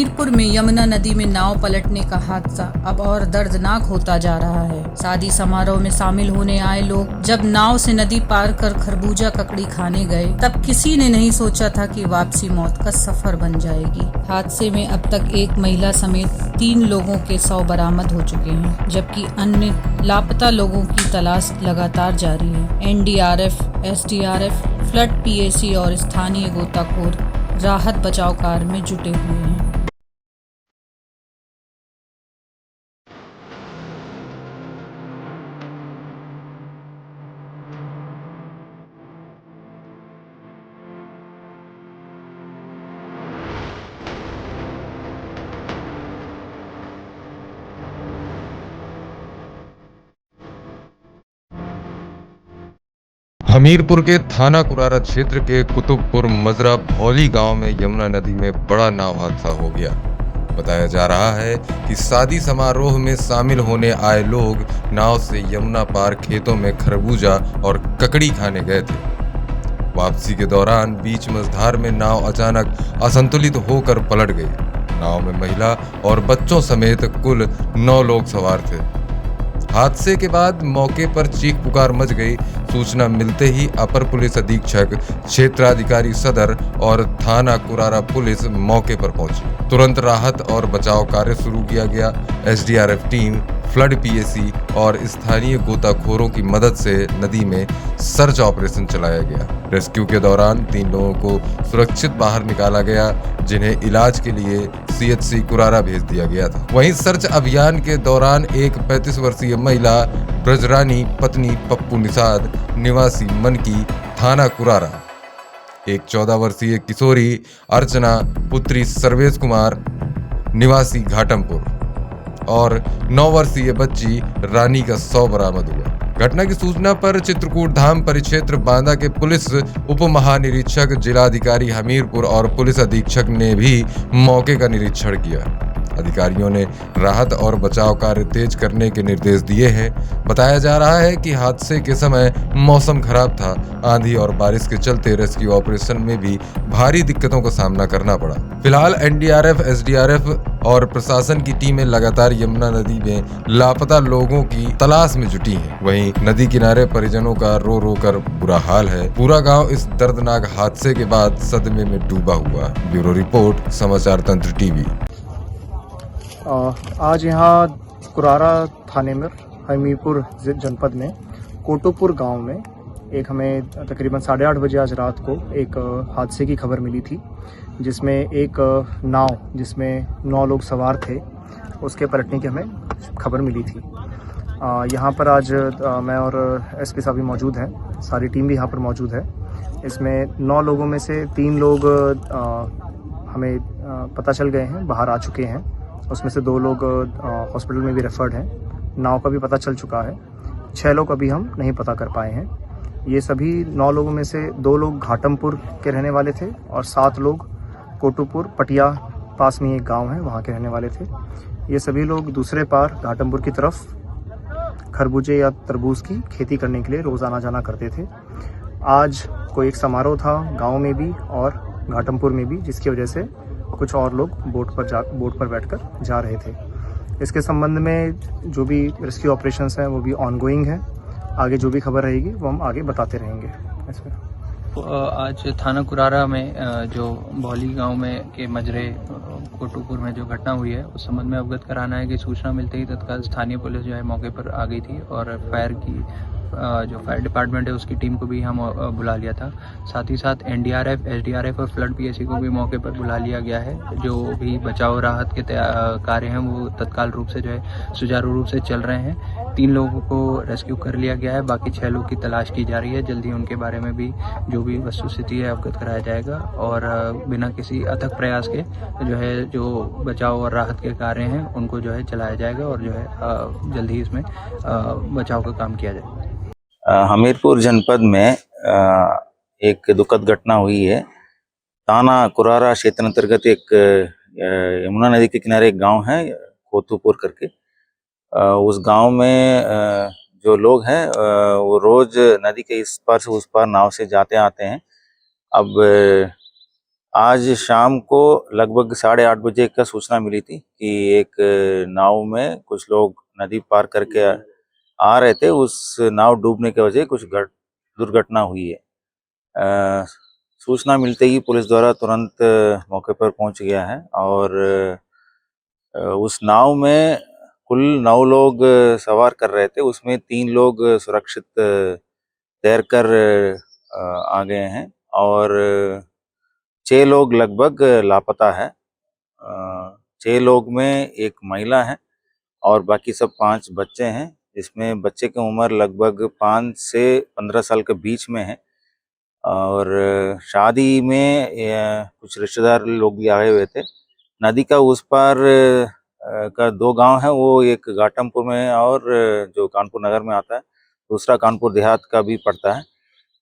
हमीरपुर में यमुना नदी में नाव पलटने का हादसा अब और दर्दनाक होता जा रहा है। शादी समारोह में शामिल होने आए लोग जब नाव से नदी पार कर खरबूजा ककड़ी खाने गए, तब किसी ने नहीं सोचा था कि वापसी मौत का सफर बन जाएगी। हादसे में अब तक एक महिला समेत 3 लोगों के शव बरामद हो चुके हैं, जबकि अन्य लापता लोगों की तलाश लगातार जारी है। एनडीआरएफ, एसडीआरएफ, फ्लड पीएसी और स्थानीय गोताखोर राहत बचाव कार्य में जुटे हुए हैं। हमीरपुर के थाना कुरारा क्षेत्र के कुतुबपुर मजरा भौली गांव में यमुना नदी में बड़ा नाव हादसा हो गया। बताया जा रहा है कि शादी समारोह में शामिल होने आए लोग नाव से यमुना पार खेतों में खरबूजा और ककड़ी खाने गए थे। वापसी के दौरान बीच मझधार में नाव अचानक असंतुलित होकर पलट गई। नाव में महिला और बच्चों समेत कुल 9 लोग सवार थे। हादसे के बाद मौके पर चीख पुकार मच गई। सूचना मिलते ही अपर पुलिस अधीक्षक, क्षेत्राधिकारी सदर और थाना कुरारा पुलिस मौके पर पहुंची। तुरंत राहत और बचाव कार्य शुरू किया गया। एसडीआरएफ टीम, फ्लड पीएसी और स्थानीय गोताखोरों की मदद से नदी में सर्च ऑपरेशन चलाया गया। रेस्क्यू के दौरान 3 लोगों को सुरक्षित बाहर निकाला गया, जिन्हें इलाज के लिए सीएचसी कुरारा भेज दिया गया था। वहीं सर्च अभियान के दौरान एक 35 वर्षीय महिला ब्रजरानी पत्नी पप्पू निषाद निवासी मनकी थाना कुरारा, एक 14 वर्षीय किशोरी अर्चना पुत्री सर्वेश कुमार निवासी घाटमपुर और 9 वर्षीय बच्ची रानी का शव बरामद हुआ। घटना की सूचना पर चित्रकूट धाम परिक्षेत्र बांदा के पुलिस उप महानिरीक्षक, जिलाधिकारी हमीरपुर और पुलिस अधीक्षक ने भी मौके का निरीक्षण किया। अधिकारियों ने राहत और बचाव कार्य तेज करने के निर्देश दिए हैं। बताया जा रहा है कि हादसे के समय मौसम खराब था। आंधी और बारिश के चलते रेस्क्यू ऑपरेशन में भी भारी दिक्कतों का सामना करना पड़ा। फिलहाल एनडीआरएफ, एसडीआरएफ और प्रशासन की टीमें लगातार यमुना नदी में लापता लोगों की तलाश में जुटी हैं। वहीं नदी किनारे परिजनों का रो रो कर बुरा हाल है। पूरा गांव इस दर्दनाक हादसे के बाद सदमे में डूबा हुआ। ब्यूरो रिपोर्ट, समाचार तंत्र टीवी। आज यहाँ कुरारा थाने में हमीरपुर जनपद में कोटुपुर गांव में एक हमें तकरीबन 8:30 बजे आज रात को एक हादसे की खबर मिली थी, जिसमें एक नाव जिसमें 9 लोग सवार थे उसके पलटने की हमें खबर मिली थी। यहाँ पर आज मैं और एसपी साहब भी मौजूद हैं, सारी टीम भी यहाँ पर मौजूद है। इसमें 9 लोगों में से 3 लोग हमें पता चल गए हैं, बाहर आ चुके हैं। उसमें से 2 लोग हॉस्पिटल में भी रेफर्ड हैं। नाव का भी पता चल चुका है। 6 लोग अभी हम नहीं पता कर पाए हैं। ये सभी 9 लोगों में से 2 लोग घाटमपुर के रहने वाले थे और 7 लोग कोटुपुर पटिया पास में एक गांव है वहाँ के रहने वाले थे। ये सभी लोग दूसरे पार घाटमपुर की तरफ खरबूजे या तरबूज की खेती करने के लिए रोज़ आना जाना करते थे। आज कोई एक समारोह था गाँव में भी और घाटमपुर में भी, जिसकी वजह से कुछ और लोग बोट पर बैठकर जा रहे थे। इसके संबंध में जो भी रेस्क्यू ऑपरेशंस हैं वो भी ऑनगोइंग है। आगे जो भी खबर रहेगी वो हम आगे बताते रहेंगे। आज थाना कुरारा में जो भौली गांव में के मजरे कोटुपुर में जो घटना हुई है उस संबंध में अवगत कराना है कि सूचना मिलते ही तत्काल स्थानीय पुलिस जो है मौके पर आ गई थी और जो फायर डिपार्टमेंट है उसकी टीम को भी हम बुला लिया था। साथ ही साथ एनडीआरएफ, एसडीआरएफ और फ्लड पीएसी को भी मौके पर बुला लिया गया है। जो भी बचाव राहत के कार्य हैं वो तत्काल रूप से जो है सुचारू रूप से चल रहे हैं। 3 लोगों को रेस्क्यू कर लिया गया है, बाकी 6 लोग की तलाश की जा रही है। जल्दी उनके बारे में भी जो भी वस्तुस्थिति है अवगत कराया जाएगा और बिना किसी अथक प्रयास के जो बचाव और राहत के कार्य हैं उनको जो है चलाया जाएगा और जो है जल्दी ही इसमें बचाव का काम किया जाएगा। हमीरपुर जनपद में एक दुखद घटना हुई है। थाना कुरारा क्षेत्र अंतर्गत एक यमुना नदी के किनारे एक गांव है कोतुपुर करके। उस गांव में जो लोग हैं वो रोज नदी के इस पार से उस पार नाव से जाते आते हैं। अब आज शाम को लगभग 8:30 बजे का सूचना मिली थी कि एक नाव में कुछ लोग नदी पार करके आ रहे थे। उस नाव डूबने की वजह कुछ दुर्घटना हुई है। सूचना मिलते ही पुलिस द्वारा तुरंत मौके पर पहुंच गया है और उस नाव में कुल 9 लोग सवार कर रहे थे। उसमें 3 लोग सुरक्षित तैरकर आ गए हैं और 6 लोग लगभग लापता है। 6 लोग में एक महिला है और बाकी सब 5 बच्चे हैं, जिसमें बच्चे की उम्र लगभग 5 से 15 साल के बीच में है। और शादी में कुछ रिश्तेदार लोग भी आए हुए थे। नदी का उस पार का 2 गांव है, वो एक घाटमपुर में है और जो कानपुर नगर में आता है, दूसरा कानपुर देहात का भी पड़ता है।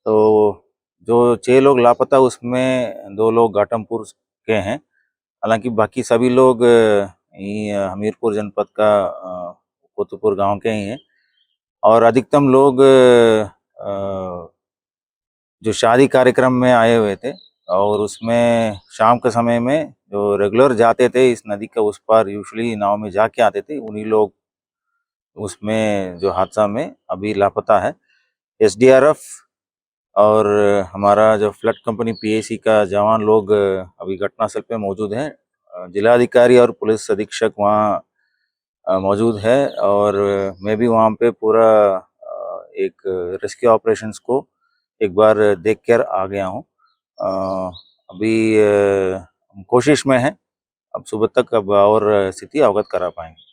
तो जो 6 लोग लापता उसमें 2 लोग घाटमपुर के हैं। हालांकि बाकी सभी लोग यहीं हमीरपुर जनपद का कोतुपुर गांव के ही हैं और अधिकतम लोग जो शादी कार्यक्रम में आए हुए थे और उसमें शाम के समय में जो रेगुलर जाते थे इस नदी का उस पार, यूजुअली नाव में जाके आते थे, उन्हीं लोग उसमें जो हादसा में अभी लापता है। एसडीआरएफ और हमारा जो फ्लड कंपनी पीएसी का जवान लोग अभी घटनास्थल पे मौजूद हैं। जिलाधिकारी और पुलिस अधीक्षक वहाँ मौजूद है और मैं भी वहाँ पे पूरा एक रेस्क्यू ऑपरेशंस को एक बार देख कर आ गया हूँ। अभी हम कोशिश में हैं, अब सुबह तक अब और स्थिति अवगत करा पाएंगे।